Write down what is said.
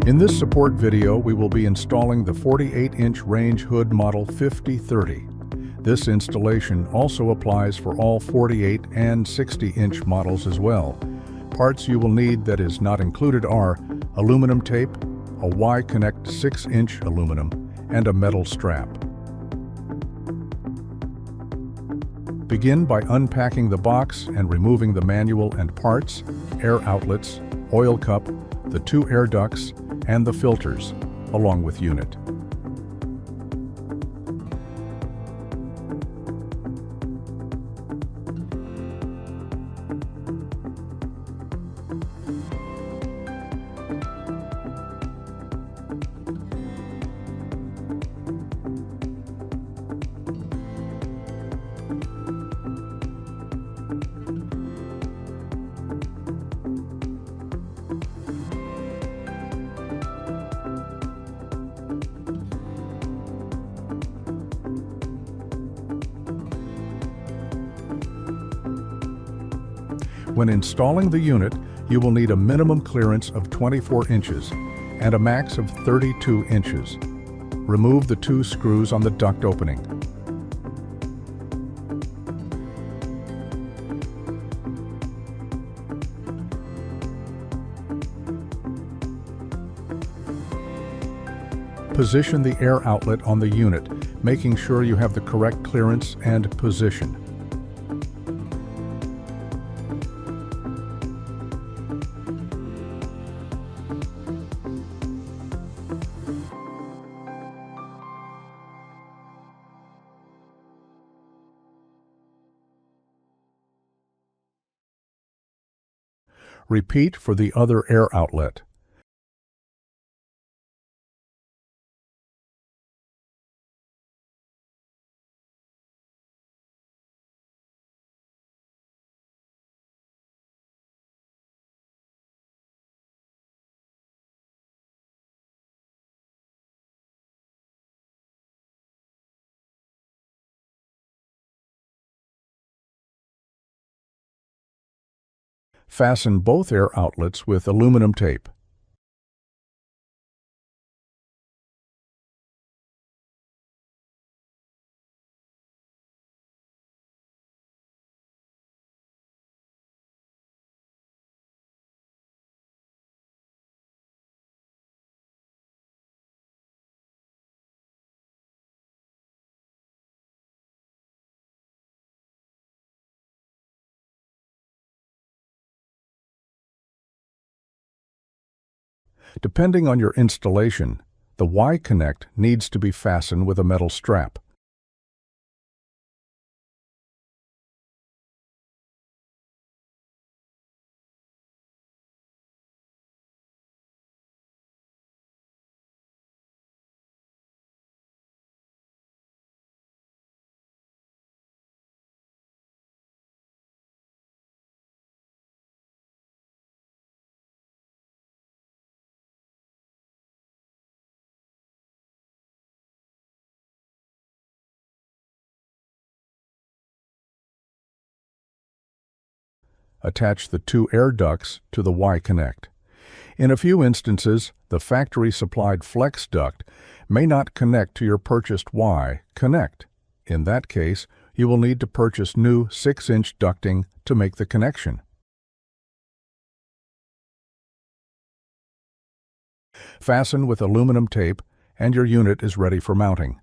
In this support video, we will be installing the 48-inch range hood model 5030. This installation also applies for all 48 and 60-inch models as well. Parts you will need that is not included are aluminum tape, a Y-Connect 6-inch aluminum, and a metal strap. Begin by unpacking the box and removing the manual and parts, air outlets, oil cup, the 2 air ducts, and the filters, along with unit. When installing the unit, you will need a minimum clearance of 24 inches and a max of 32 inches. Remove the 2 screws on the duct opening. Position the air outlet on the unit, making sure you have the correct clearance and position. Repeat for the other air outlet. Fasten both air outlets with aluminum tape. Depending on your installation, the Y-Connect needs to be fastened with a metal strap. Attach the 2 air ducts to the Y-Connect. In a few instances, the factory-supplied flex duct may not connect to your purchased Y-Connect. In that case, you will need to purchase new 6-inch ducting to make the connection. Fasten with aluminum tape, and your unit is ready for mounting.